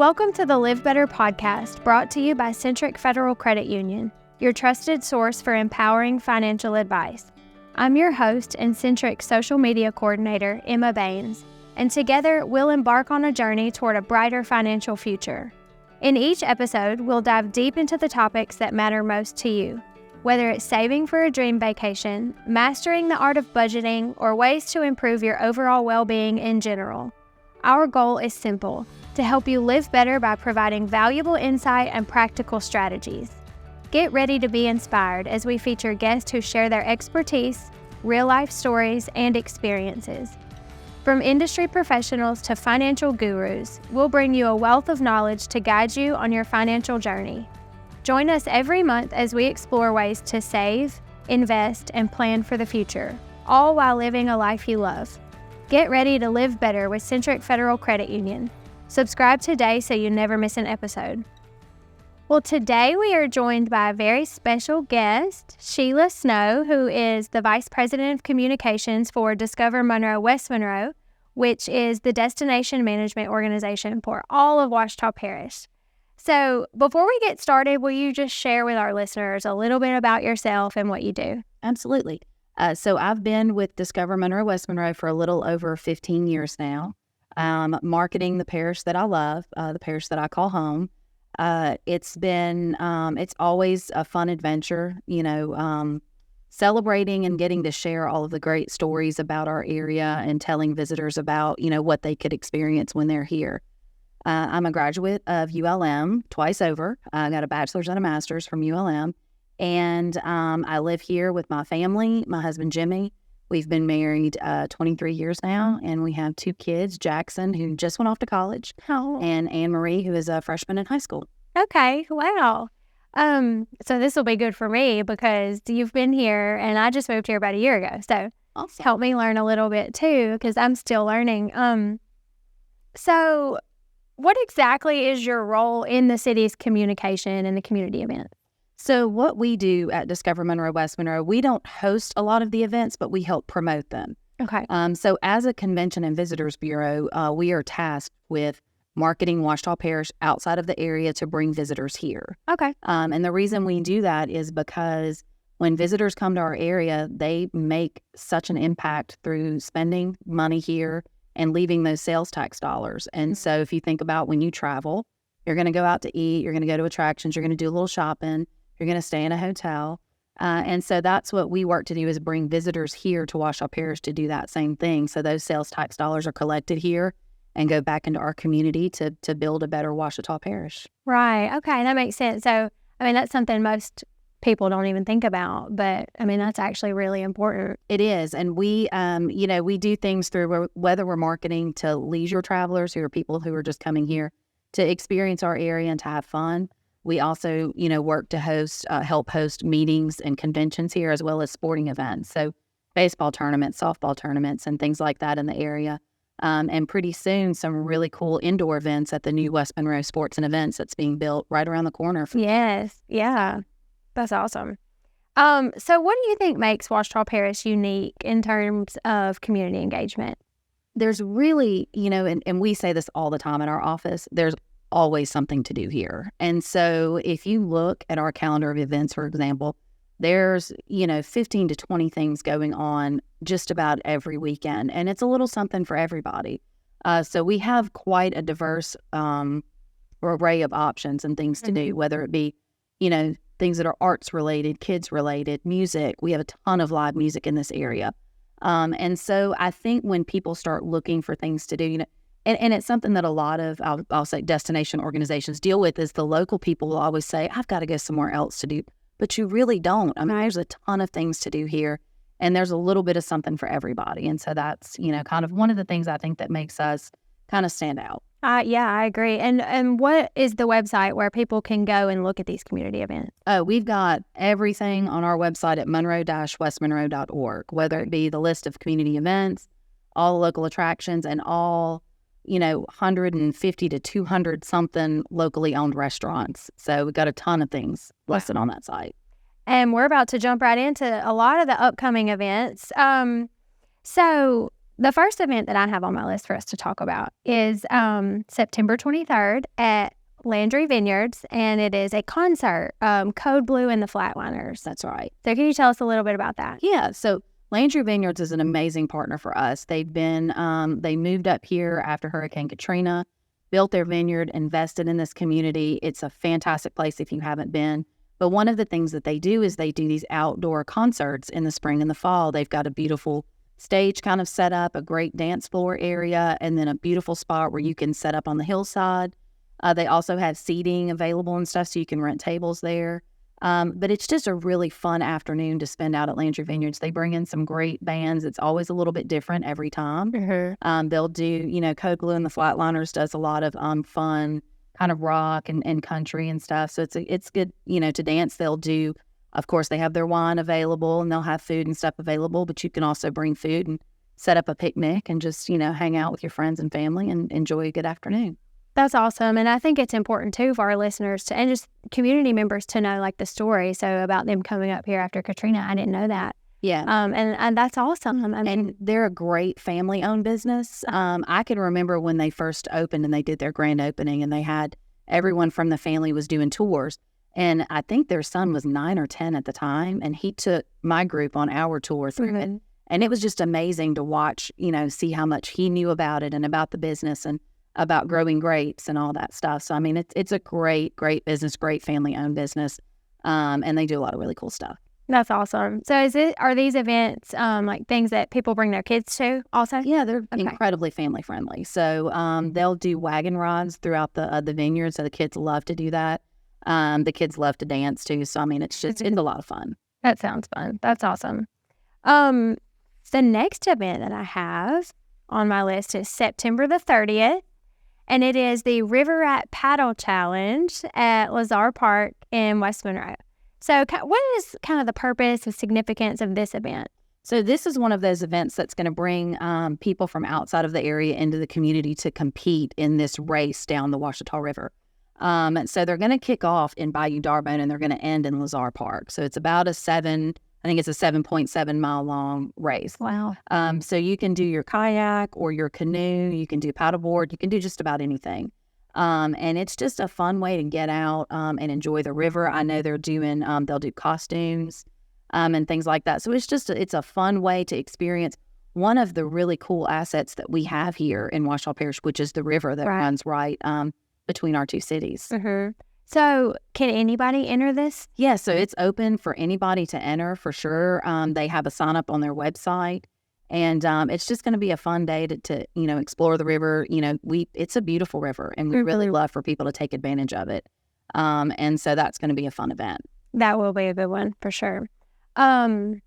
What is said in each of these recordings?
Welcome to the Live Better podcast, brought to you by Centric Federal Credit Union, your trusted source for empowering financial advice. I'm your host and Centric social media coordinator, Emma Baines, and together we'll embark on a journey toward a brighter financial future. In each episode, we'll dive deep into the topics that matter most to you, whether it's saving for a dream vacation, mastering the art of budgeting, or ways to improve your overall well-being in general. Our goal is simple: to help you live better by providing valuable insight and practical strategies. Get ready to be inspired as we feature guests who share their expertise, real-life stories, and experiences. From industry professionals to financial gurus, we'll bring you a wealth of knowledge to guide you on your financial journey. Join us every month as we explore ways to save, invest, and plan for the future, all while living a life you love. Get ready to live better with Centric Federal Credit Union. Subscribe today so you never miss an episode. Well, today we are joined by a very special guest, Sheila Snow, who is the Vice President of Communications for Discover Monroe-West Monroe, which is the destination management organization for all of Ouachita Parish. So before we get started, will you just share with our listeners a little bit about yourself and what you do? Absolutely. So I've been with Discover Monroe-West Monroe for a little over 15 years now, marketing the parish that I love, the parish that I call home. It's always a fun adventure, celebrating and getting to share all of the great stories about our area and telling visitors about, what they could experience when they're here. I'm a graduate of ULM twice over. I got a bachelor's and a master's from ULM. And I live here with my family, my husband, Jimmy. We've been married 23 years now, and we have 2 kids, Jackson, who just went off to college, and Anne-Marie, who is a freshman in high school. Okay, wow. So this will be good for me because you've been here, and I just moved here about a year ago. So Awesome. Help me learn a little bit, too, because I'm still learning. So what exactly is your role in the city's communication and the community event? So what we do at Discover Monroe-West Monroe, we don't host a lot of the events, but we help promote them. Okay. So as a Convention and Visitors Bureau, we are tasked with marketing Ouachita Parish outside of the area to bring visitors here. Okay. And the reason we do that is because when visitors come to our area, they make such an impact through spending money here and leaving those sales tax dollars. And so if you think about when you travel, you're going to go out to eat, you're going to go to attractions, you're going to do a little shopping, you're going to stay in a hotel. And so that's what we work to do, is bring visitors here to Ouachita Parish to do that same thing. So those sales tax dollars are collected here and go back into our community to build a better Ouachita Parish. Right. Okay. That makes sense. So, that's something most people don't even think about, but that's actually really important. It is. And we, we do things through whether we're marketing to leisure travelers who are people who are just coming here to experience our area and to have fun. We also, work to help host meetings and conventions here, as well as sporting events. So baseball tournaments, softball tournaments, and things like that in the area. And pretty soon, some really cool indoor events at the new West Monroe Sports and Events that's being built right around the corner. Yes. Yeah. That's awesome. So what do you think makes Ouachita Parish unique in terms of community engagement? There's really, and we say this all the time in our office, there's always something to do here. And so if you look at our calendar of events, for example, there's, 15 to 20 things going on just about every weekend. And it's a little something for everybody. So we have quite a diverse array of options and things to do, whether it be, things that are arts related, kids related, music. We have a ton of live music in this area. And so I think when people start looking for things to do, and it's something that a lot of, I'll say, destination organizations deal with, is the local people will always say, I've got to go somewhere else to do. But you really don't. There's a ton of things to do here, and there's a little bit of something for everybody. And so that's, kind of one of the things I think that makes us kind of stand out. Yeah, I agree. And what is the website where people can go and look at these community events? We've got everything on our website at monroe-westmonroe.org, whether it be the list of community events, all the local attractions, and all 150 to 200 something locally owned restaurants. So we've got a ton of things listed on that site. And we're about to jump right into a lot of the upcoming events. So the first event that I have on my list for us to talk about is September 23rd at Landry Vineyards, and it is a concert, Code Blue and the Flatliners. That's right. So can you tell us a little bit about that? Yeah, so Landry Vineyards is an amazing partner for us. They've been, they moved up here after Hurricane Katrina, built their vineyard, invested in this community. It's a fantastic place if you haven't been. But one of the things that they do is they do these outdoor concerts in the spring and the fall. They've got a beautiful stage kind of set up, a great dance floor area, and then a beautiful spot where you can set up on the hillside. They also have seating available and stuff, so you can rent tables there. But it's just a really fun afternoon to spend out at Landry Vineyards. They bring in some great bands. It's always a little bit different every time. Mm-hmm. They'll do, Code Blue and the Flatliners does a lot of fun kind of rock and country and stuff. So it's good, to dance. They'll do, of course, they have their wine available and they'll have food and stuff available, but you can also bring food and set up a picnic and just, hang out with your friends and family and enjoy a good afternoon. That's awesome. And I think it's important, too, for our listeners and just community members to know, the story. So about them coming up here after Katrina, I didn't know that. Yeah. And that's awesome. And they're a great family-owned business. I can remember when they first opened and they did their grand opening and they had everyone from the family was doing tours. And I think their son was 9 or 10 at the time. And he took my group on our tour through it. And it was just amazing to watch, see how much he knew about it and about the business and about growing grapes and all that stuff. So, it's a great, great business, great family-owned business, and they do a lot of really cool stuff. That's awesome. So are these events things that people bring their kids to also? Yeah, they're incredibly family-friendly. So they'll do wagon rides throughout the vineyard, so the kids love to do that. The kids love to dance, too. So, it's a lot of fun. That sounds fun. That's awesome. The next event that I have on my list is September the 30th. And it is the River Rat Paddle Challenge at Lazar Park in West Monroe. So what is kind of the purpose and significance of this event? So this is one of those events that's going to bring people from outside of the area into the community to compete in this race down the Ouachita River. So they're going to kick off in Bayou D'Arbonne and they're going to end in Lazar Park. So it's about a 7.7 mile long race. Wow. So you can do your kayak or your canoe, you can do paddleboard, you can do just about anything. And it's just a fun way to get out and enjoy the river. I know they're doing, they'll do costumes and things like that. So it's a fun way to experience one of the really cool assets that we have here in Ouachita Parish, which is the river that runs right between our two cities. Mm-hmm. So can anybody enter this? Yeah, so it's open for anybody to enter for sure. They have a sign up on their website, and it's just going to be a fun day to explore the river. It's a beautiful river, and we really love for people to take advantage of it. And so that's going to be a fun event. That will be a good one for sure. The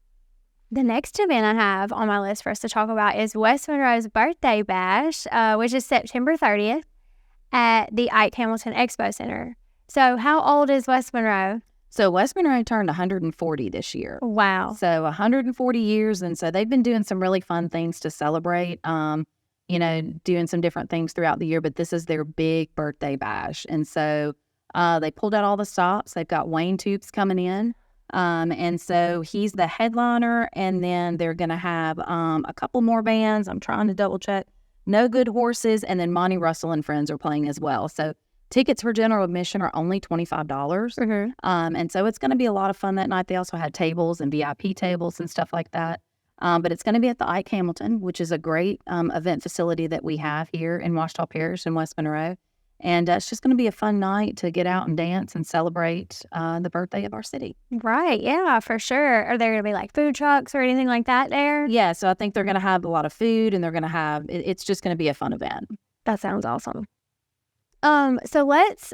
next event I have on my list for us to talk about is West Monroe's Birthday Bash, which is September 30th at the Ike Hamilton Expo Center. So how old is West Monroe? So West Monroe turned 140 this year. Wow. So 140 years. And so they've been doing some really fun things to celebrate, doing some different things throughout the year. But this is their big birthday bash. And so they pulled out all the stops. They've got Wayne Toops coming in. And so he's the headliner. And then they're going to have a couple more bands. I'm trying to double check. No Good Horses. And then Monty Russell and Friends are playing as well. So tickets for general admission are only $25. Mm-hmm. And so it's going to be a lot of fun that night. They also had tables and VIP tables and stuff like that. But it's going to be at the Ike Hamilton, which is a great event facility that we have here in Ouachita Parish in West Monroe. And it's just going to be a fun night to get out and dance and celebrate the birthday of our city. Right. Yeah, for sure. Are there going to be like food trucks or anything like that there? Yeah. So I think they're going to have a lot of food and they're going to have, it's just going to be a fun event. That sounds awesome. So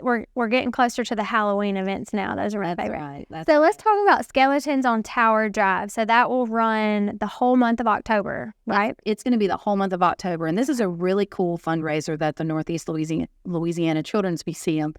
we're getting closer to the Halloween events now. Those are my favorite. Right. So let's talk about Skeletons on Tower Drive. So that will run the whole month of October, right? It's going to be the whole month of October. And this is a really cool fundraiser that the Northeast Louisiana Children's Museum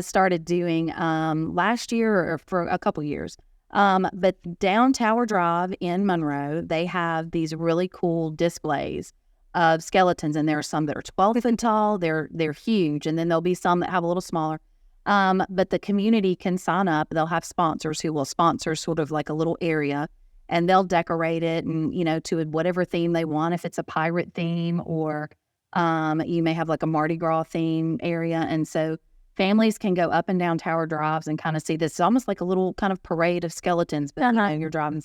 started doing last year or for a couple years. But down Tower Drive in Monroe, they have these really cool displays of skeletons, and there are some that are 12 feet tall. They're huge, and then there'll be some that have a little smaller. But the community can sign up. They'll have sponsors who will sponsor sort of like a little area, and they'll decorate it and, to whatever theme they want. If it's a pirate theme or you may have like a Mardi Gras theme area. And so families can go up and down Tower Drives and kind of see this. It's almost like a little kind of parade of skeletons, but you're driving.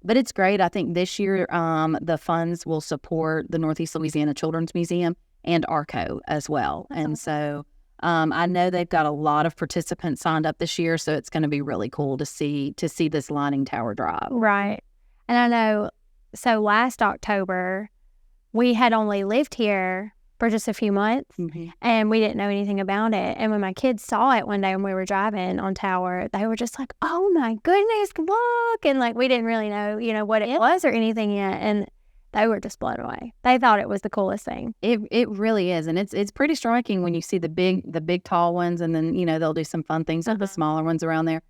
But it's great. I think this year the funds will support the Northeast Louisiana Children's Museum and ARCO as well. And so I know they've got a lot of participants signed up this year, so it's going to be really cool to see this lining Tower Drive. Right. And I know, so last October, we had only lived here for just a few months, and we didn't know anything about it. And when my kids saw it one day when we were driving on Tower, they were just like, oh my goodness, look. And like, we didn't really know, what it was or anything yet. And they were just blown away. They thought it was the coolest thing. It really is. And it's pretty striking when you see the big tall ones, and then, they'll do some fun things with the smaller ones around there.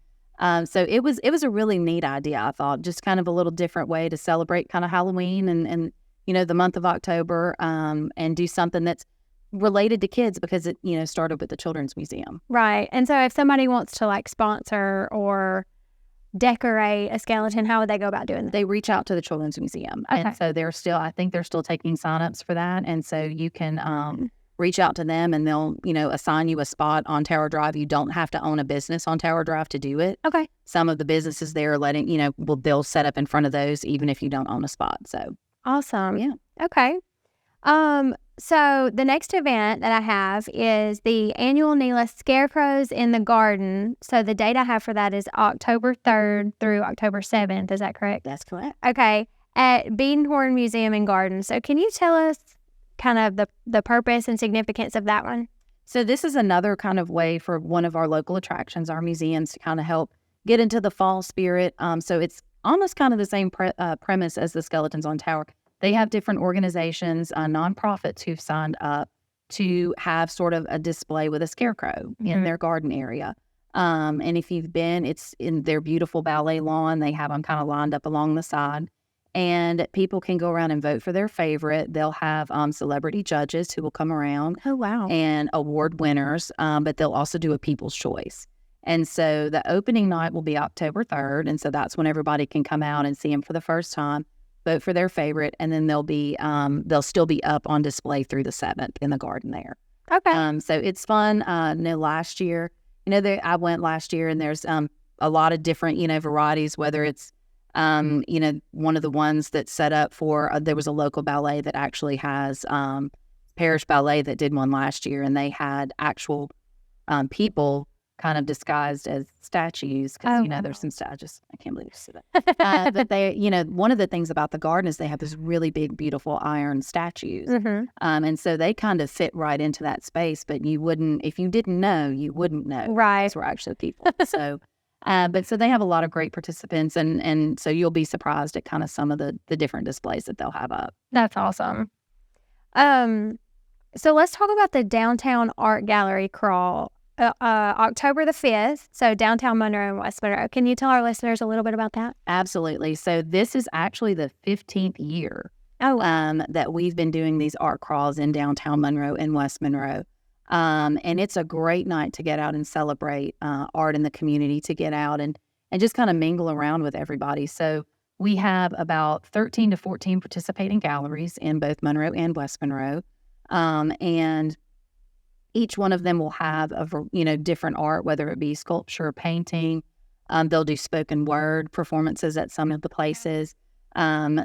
So it was a really neat idea, I thought, just kind of a little different way to celebrate kind of Halloween and the month of October, and do something that's related to kids because it, started with the Children's Museum. Right. And so if somebody wants to like sponsor or decorate a skeleton, how would they go about doing that? They reach out to the Children's Museum. Okay. And so I think they're still taking signups for that. And so you can reach out to them and they'll, assign you a spot on Tower Drive. You don't have to own a business on Tower Drive to do it. Okay. Some of the businesses there are letting, they'll set up in front of those even if you don't own a spot. So. Awesome. Yeah. Okay. So the next event that I have is the annual NELA Scarecrows in the Garden. So the date I have for that is October 3rd through October 7th. Is that correct? That's correct. Okay. At Beadenhorn Museum and Garden. So can you tell us kind of the purpose and significance of that one? So this is another kind of way for one of our local attractions, our museums, to kind of help get into the fall spirit. So it's almost kind of the same premise as the Skeletons on Tower. They have different organizations, nonprofits who've signed up to have sort of a display with a scarecrow in their garden area. And if you've been, it's in their beautiful ballet lawn. They have them kind of lined up along the side. And people can go around and vote for their favorite. They'll have celebrity judges who will come around. Oh, wow. And award winners, but they'll also do a People's Choice. And so the opening night will be October 3rd. And so that's when everybody can come out and see them for the first time, vote for their favorite, and then they'll still be up on display through the 7th in the garden there. Okay. So it's fun. Last year, I went last year, and there's a lot of different, varieties, whether it's, one of the ones that's set up for, there was a local ballet that actually has Parish Ballet that did one last year, and they had actual people kind of disguised as statues because, there's some statues. I can't believe you said that. But they, one of the things about the garden is they have this really big, beautiful iron statues. And so they kind of fit right into that space, but you wouldn't, if you didn't know, you wouldn't know. Right. These were actually people. So, so they have a lot of great participants, and so you'll be surprised at kind of some of the different displays that they'll have up. That's awesome. So let's talk about the Downtown Art Gallery crawl. October the 5th, so downtown Monroe and West Monroe. Can you tell our listeners a little bit about that? Absolutely. So this is actually the 15th year that we've been doing these art crawls in downtown Monroe and West Monroe. And it's a great night to get out and celebrate art in the community, to get out and just kind of mingle around with everybody. So we have about 13 to 14 participating galleries in both Monroe and West Monroe. And each one of them will have different art, whether it be sculpture, painting. They'll do spoken word performances at some of the places.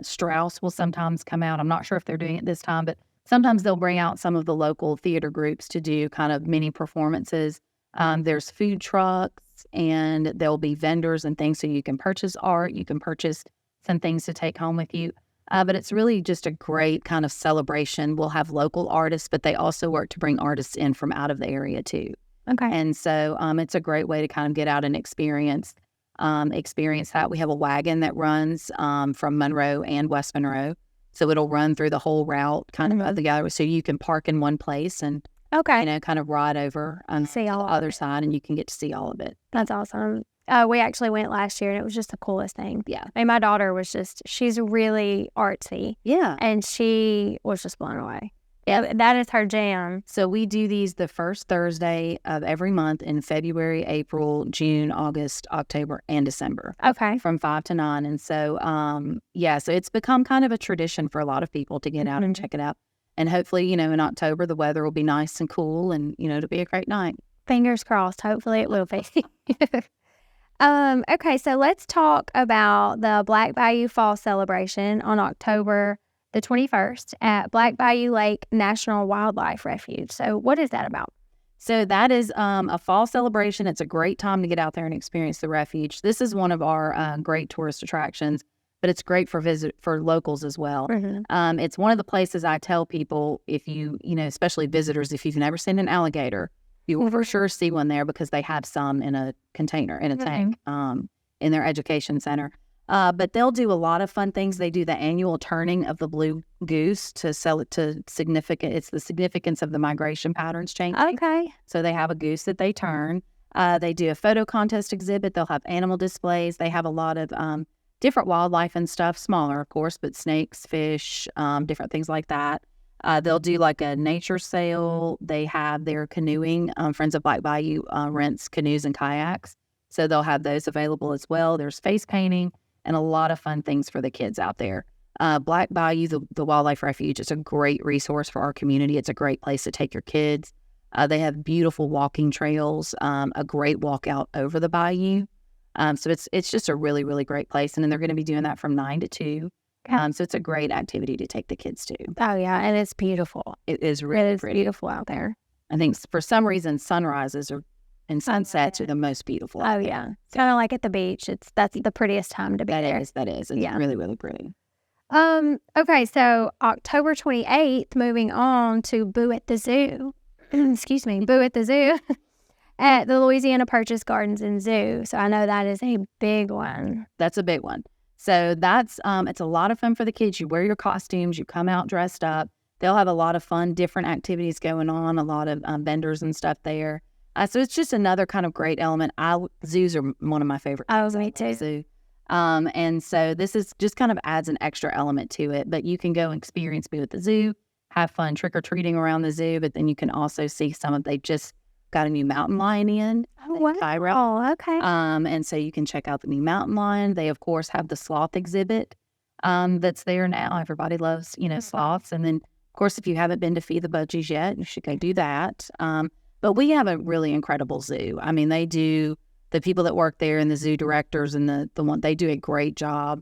Strauss will sometimes come out. I'm not sure if they're doing it this time, but sometimes they'll bring out some of the local theater groups to do kind of mini performances. There's food trucks, and there'll be vendors and things, so you can purchase art. You can purchase some things to take home with you. But it's really just a great kind of celebration. We'll have local artists, but they also work to bring artists in from out of the area too. Okay. And so it's a great way to kind of get out and experience that. We have a wagon that runs from Monroe and West Monroe. So it'll run through the whole route kind of the gallery. So you can park in one place and, kind of ride over see all the other side, and you can get to see all of it. That's awesome. We actually went last year, and it was just the coolest thing. Yeah. I mean, my daughter was she's really artsy. Yeah. And she was just blown away. Yeah, that is her jam. So we do these the first Thursday of every month in February, April, June, August, October, and December. Okay. From 5 to 9. And so, so it's become kind of a tradition for a lot of people to get out and check it out. And hopefully, in October, the weather will be nice and cool and, it'll be a great night. Fingers crossed. Hopefully it will be. Okay, so let's talk about the Black Bayou Fall Celebration on October the 21st at Black Bayou Lake National Wildlife Refuge. So what is that about? So that is a fall celebration. It's a great time to get out there and experience the refuge. This is one of our great tourist attractions, but it's great for locals as well. Mm-hmm. It's one of the places I tell people, if you especially visitors, if you've never seen an alligator, you will for sure see one there because they have some in a container, in a tank, in their education center. But they'll do a lot of fun things. They do the annual turning of the blue goose to sell it to significant. It's the significance of the migration patterns changing. Okay. So they have a goose that they turn. They do a photo contest exhibit. They'll have animal displays. They have a lot of different wildlife and stuff, smaller, of course, but snakes, fish, different things like that. They'll do like a nature sale. They have their canoeing. Friends of Black Bayou rents canoes and kayaks. So they'll have those available as well. There's face painting and a lot of fun things for the kids out there. Black Bayou, the Wildlife Refuge, is a great resource for our community. It's a great place to take your kids. They have beautiful walking trails, a great walk out over the bayou. So it's just a really, really great place. And then they're going to be doing that from 9 to 2. So it's a great activity to take the kids to. Oh, yeah, and it's beautiful. It is really pretty. Beautiful out there. I think for some reason, sunrises and sunsets are the most beautiful. Oh, yeah. It's kind of like at the beach. That's the prettiest time to be there. That is. It's really, really pretty. Okay, so October 28th, moving on to Boo at the Zoo. Excuse me, Boo at the Zoo at the Louisiana Purchase Gardens and Zoo. So I know that is a big one. That's a big one. So that's it's a lot of fun for the kids. You wear your costumes, you come out dressed up. They'll have a lot of fun, different activities going on, a lot of vendors and stuff there. So it's just another kind of great element. Zoos are one of my favorite. Oh, me too. Zoo. And so this is just kind of adds an extra element to it. But you can go and experience Boo at the Zoo, have fun trick-or-treating around the zoo, but then you can also see they just got a new mountain lion in. Oh, wow. Oh, okay. And so you can check out the new mountain lion. They, of course, have the sloth exhibit that's there now. Everybody loves, sloths. And then, of course, if you haven't been to Feed the Budgies yet, you should go do that. But we have a really incredible zoo. I mean, the people that work there and the zoo directors and they do a great job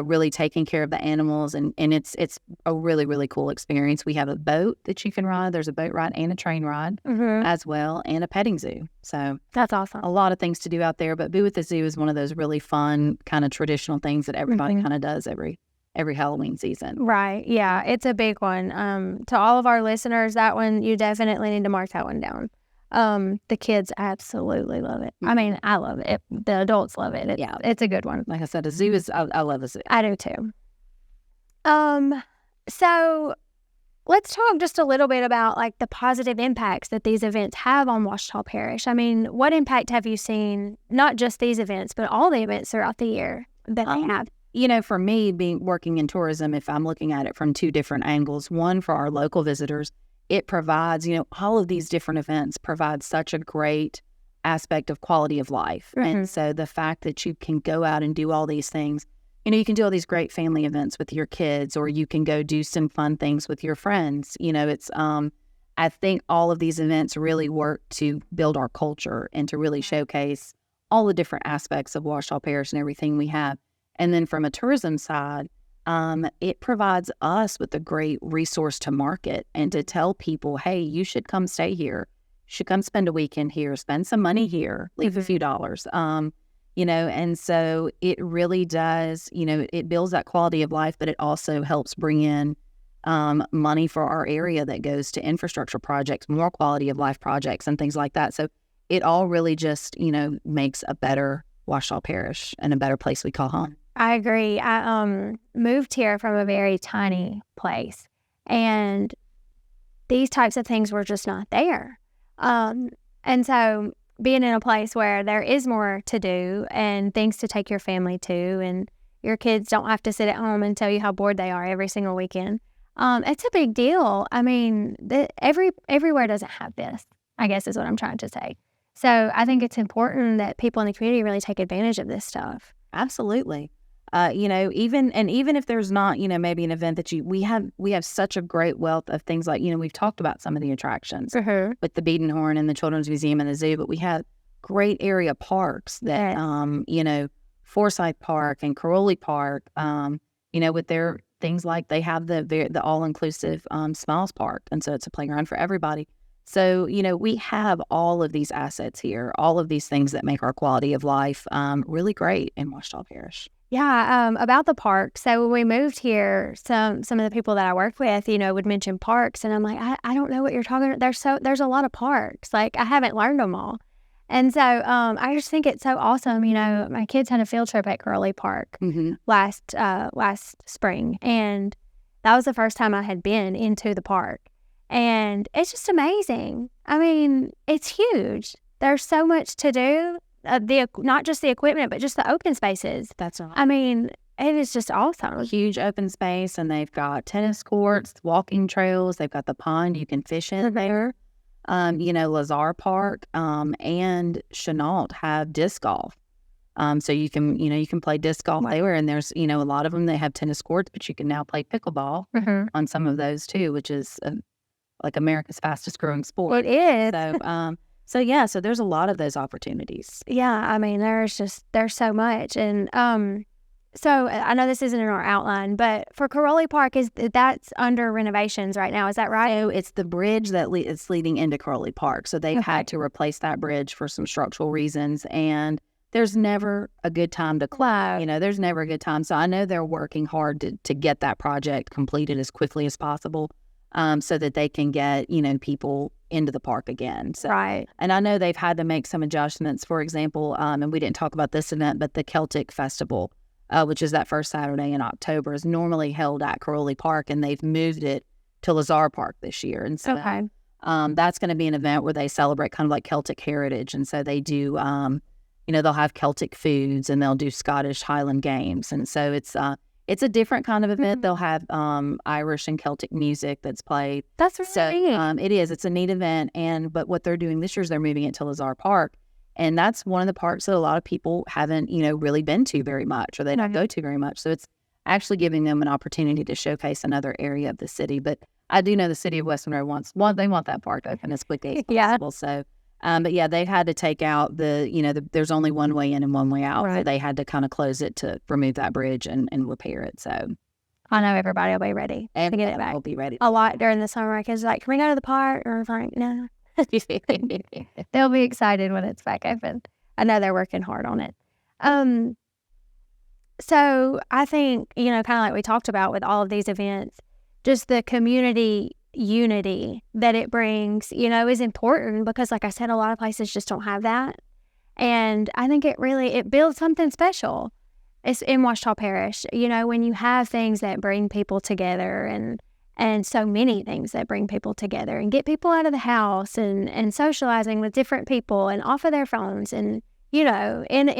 really taking care of the animals. And it's a really, really cool experience. We have a boat that you can ride. There's a boat ride and a train ride as well, and a petting zoo. So that's awesome. A lot of things to do out there. But Boo at the Zoo is one of those really fun kind of traditional things that everybody kind of does every Halloween season. Right. Yeah, it's a big one. To all of our listeners, that one, you definitely need to mark that one down. The kids absolutely love it. I mean, I love it. The adults love it. It's a good one. Like I said, a zoo is, I love a zoo. I do too. So let's talk just a little bit about like the positive impacts that these events have on Ouachita Parish. I mean, what impact have you seen, not just these events, but all the events throughout the year that they have? For me, working in tourism, if I'm looking at it from two different angles, one for our local visitors, it provides, all of these different events provide such a great aspect of quality of life. And so the fact that you can go out and do all these things, you can do all these great family events with your kids, or you can go do some fun things with your friends. It's, I think all of these events really work to build our culture and to really showcase all the different aspects of Ouachita Parish and everything we have. And then from a tourism side, it provides us with a great resource to market and to tell people, hey, you should come stay here. You should come spend a weekend here, spend some money here, leave a few dollars. And so it really does, it builds that quality of life, but it also helps bring in money for our area that goes to infrastructure projects, more quality of life projects and things like that. So it all really just, makes a better Ouachita Parish and a better place we call home. I agree. I moved here from a very tiny place, and these types of things were just not there. And so being in a place where there is more to do and things to take your family to, and your kids don't have to sit at home and tell you how bored they are every single weekend, It's a big deal. I mean, everywhere doesn't have this, I guess is what I'm trying to say. So I think it's important that people in the community really take advantage of this stuff. Absolutely. Even if there's not, maybe an event that we have such a great wealth of things like, we've talked about some of the attractions with the Beadenhorn and the Children's Museum and the zoo, but we have great area parks that, Forsyth Park and Caroli Park, with their things like they have the all-inclusive Smiles Park. And so it's a playground for everybody. So, we have all of these assets here, all of these things that make our quality of life really great in Ouachita Parish. Yeah, about the park. So when we moved here, some of the people that I work with, would mention parks, and I'm like, I don't know what you're talking about. There's a lot of parks. Like, I haven't learned them all. And so I just think it's so awesome. My kids had a field trip at Caroli Park last spring, and that was the first time I had been into the park. And it's just amazing. I mean, it's huge. There's so much to do. Not just the equipment, but just the open spaces. That's right. I mean, it is just awesome. Huge open space, and they've got tennis courts, walking trails. They've got the pond you can fish in there. Lazar Park and Chenault have disc golf. So you can play disc golf there, and there's a lot of them. They have tennis courts, but you can now play pickleball on some of those too, which is like America's fastest growing sport. It is. So there's a lot of those opportunities. Yeah, I mean, there's so much. And so I know this isn't in our outline, but for Caroli Park, that's under renovations right now. Is that right? So it's the bridge that is leading into Caroli Park. So they've had to replace that bridge for some structural reasons. And there's never a good time to close. There's never a good time. So I know they're working hard to get that project completed as quickly as possible. So that they can get, people into the park again. So, right. And I know they've had to make some adjustments. For example, and we didn't talk about this event, but the Celtic Festival, which is that first Saturday in October, is normally held at Caroli Park, and they've moved it to Lazar Park this year. And so that's going to be an event where they celebrate kind of like Celtic heritage. And so they do, they'll have Celtic foods, and they'll do Scottish Highland games. And so it's a different kind of event. They'll have Irish and Celtic music that's played. That's really neat. It is. It's a neat event. But what they're doing this year is they're moving it to Lazar Park. And that's one of the parks that a lot of people haven't, really been to very much, or they don't go to very much. So it's actually giving them an opportunity to showcase another area of the city. But I do know the city of West Monroe they want that park open as quickly as possible. So, but yeah, they've had to take out there's only one way in and one way out. Right. So they had to kind of close it to remove that bridge and repair it. So I know everybody will be ready to get it back. Will be ready. A lot during the summer. My kids are like, can we go to the park? Or I'm like, no. They'll be excited when it's back open. I know they're working hard on it. So I think, kind of like we talked about with all of these events, just the community unity that it brings, is important, because like I said, a lot of places just don't have that. And I think it builds something special. It's in Ouachita Parish, when you have things that bring people together, and so many things that bring people together and get people out of the house and socializing with different people and off of their phones and, in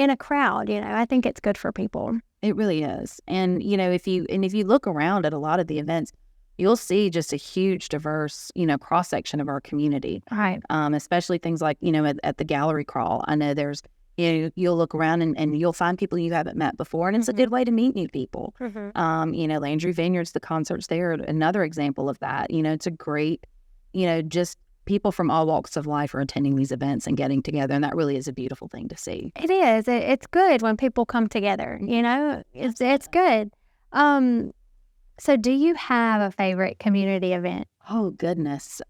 a crowd, I think it's good for people. It really is. And, if you look around at a lot of the events, you'll see just a huge, diverse, cross-section of our community. Right. Especially things like, at the gallery crawl. I know there's, you'll look around and you'll find people you haven't met before, and it's a good way to meet new people. Landry Vineyards, the concerts there, another example of that. It's a great, just people from all walks of life are attending these events and getting together, and that really is a beautiful thing to see. It is. It's good when people come together, It's good. So do you have a favorite community event? Oh, goodness.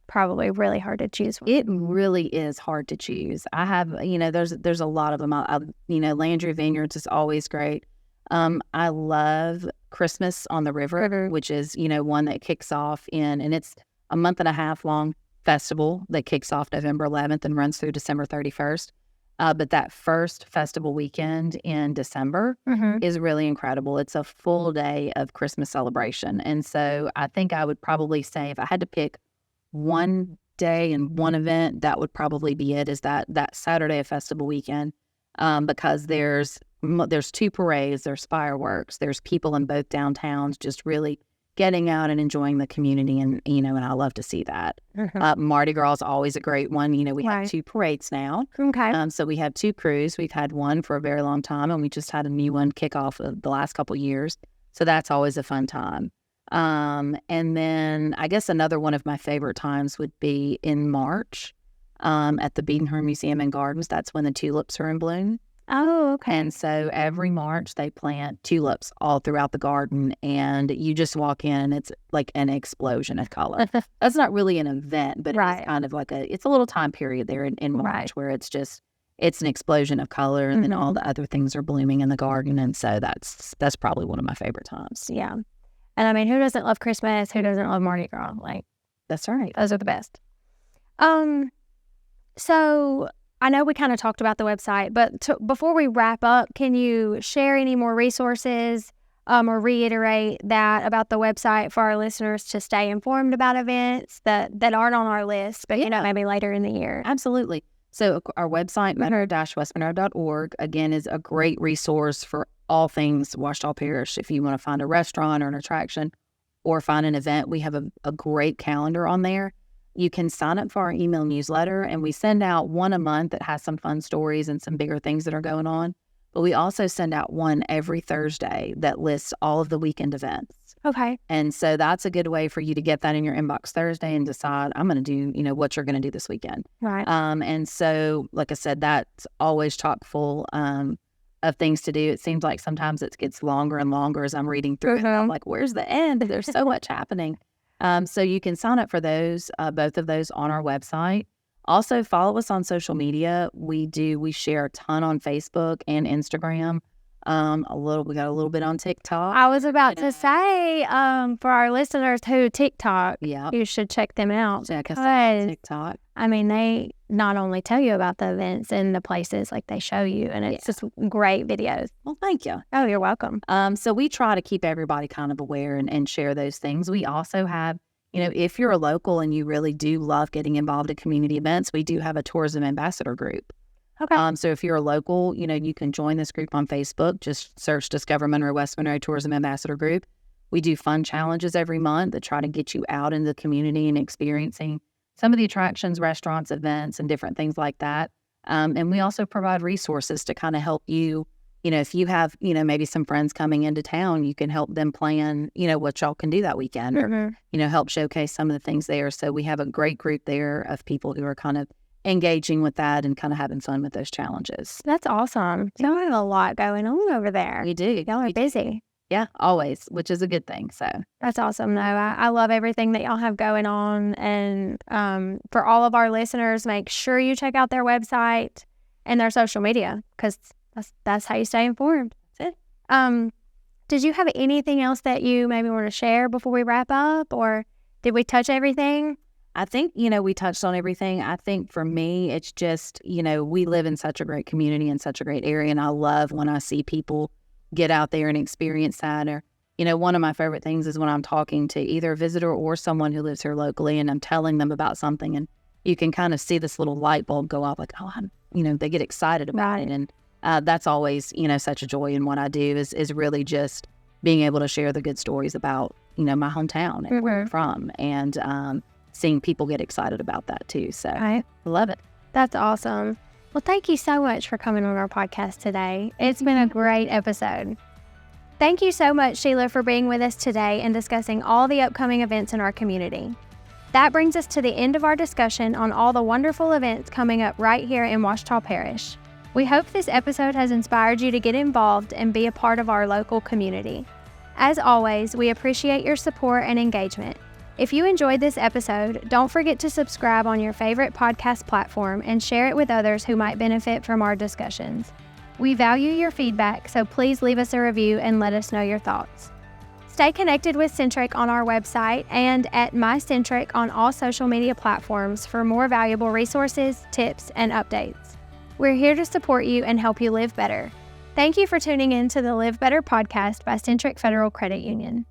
Probably really hard to choose one. It really is hard to choose. I have, there's a lot of them. Landry Vineyards is always great. I love Christmas on the River, which is, one that kicks off and it's a month and a half long festival that kicks off November 11th and runs through December 31st. But that first festival weekend in December is really incredible. It's a full day of Christmas celebration. And so I think I would probably say if I had to pick one day and one event, that would probably be it, is that Saturday of festival weekend, because there's two parades, there's fireworks, there's people in both downtowns just really getting out and enjoying the community. And, and I love to see that. Mardi Gras is always a great one. We have 2 parades now. Okay. So we have 2 crews. We've had one for a very long time, and we just had a new one kick off of the last couple of years. So that's always a fun time. And then I guess another one of my favorite times would be in March at the Biedenherr Museum and Gardens. That's when the tulips are in bloom. Oh, okay. And so every March they plant tulips all throughout the garden, and you just walk in and it's like an explosion of color. That's not really an event, but it's kind of like it's a little time period there in March where it's an explosion of color, and then all the other things are blooming in the garden. And so that's probably one of my favorite times. Yeah. And I mean, who doesn't love Christmas? Who doesn't love Mardi Gras? Like, that's right. Those are the best. So I know we kind of talked about the website, but before we wrap up, can you share any more resources or reiterate that about the website for our listeners to stay informed about events that aren't on our list, but maybe later in the year? Absolutely. So our website, monroe-westmonroe.org, again, is a great resource for all things Ouachita Parish. If you want to find a restaurant or an attraction or find an event, we have a great calendar on there. You can sign up for our email newsletter, and we send out one a month that has some fun stories and some bigger things that are going on. But we also send out one every Thursday that lists all of the weekend events. Okay. And so that's a good way for you to get that in your inbox Thursday and decide, I'm going to do, what you're going to do this weekend. Right. And so, like I said, that's always chock full of things to do. It seems like sometimes it gets longer and longer as I'm reading through it. I'm like, where's the end? There's so much happening. So you can sign up for those, both of those on our website. Also, follow us on social media. We share a ton on Facebook and Instagram. We got a little bit on TikTok. I was about to say, for our listeners who TikTok, you should check them out. Check us out on TikTok. I mean, they not only tell you about the events and the places, like they show you, and it's just great videos. Well, thank you. Oh, you're welcome. So we try to keep everybody kind of aware and share those things. We also have, if you're a local and you really do love getting involved in community events, we do have a tourism ambassador group. Okay. So if you're a local, you can join this group on Facebook. Just search Discover Monroe-West Monroe Tourism Ambassador Group. We do fun challenges every month that try to get you out in the community and experiencing some of the attractions, restaurants, events, and different things like that. And we also provide resources to kind of help you. If you have, maybe some friends coming into town, you can help them plan, what y'all can do that weekend or, help showcase some of the things there. So we have a great group there of people who are kind of engaging with that and kind of having fun with those challenges. That's awesome. Y'all have a lot going on over there. We do. Y'all are busy. Yeah, always, which is a good thing. So that's awesome. No, I love everything that y'all have going on. And for all of our listeners, make sure you check out their website and their social media, because that's how you stay informed. That's it. Did you have anything else that you maybe want to share before we wrap up, or did we touch everything? I think, we touched on everything. I think for me, it's just, we live in such a great community and such a great area. And I love when I see people get out there and experience that. Or, one of my favorite things is when I'm talking to either a visitor or someone who lives here locally, and I'm telling them about something, and you can kind of see this little light bulb go off, like, oh, they get excited about it. And that's always, such a joy in what I do is really just being able to share the good stories about, my hometown and where I'm from, and seeing people get excited about that too. So I love it. That's awesome. Well, thank you so much for coming on our podcast today. It's been a great episode. Thank you so much, Sheila, for being with us today and discussing all the upcoming events in our community. That brings us to the end of our discussion on all the wonderful events coming up right here in Ouachita Parish. We hope this episode has inspired you to get involved and be a part of our local community. As always, we appreciate your support and engagement. If you enjoyed this episode, don't forget to subscribe on your favorite podcast platform and share it with others who might benefit from our discussions. We value your feedback, so please leave us a review and let us know your thoughts. Stay connected with Centric on our website and at MyCentric on all social media platforms for more valuable resources, tips, and updates. We're here to support you and help you live better. Thank you for tuning in to the Live Better podcast by Centric Federal Credit Union.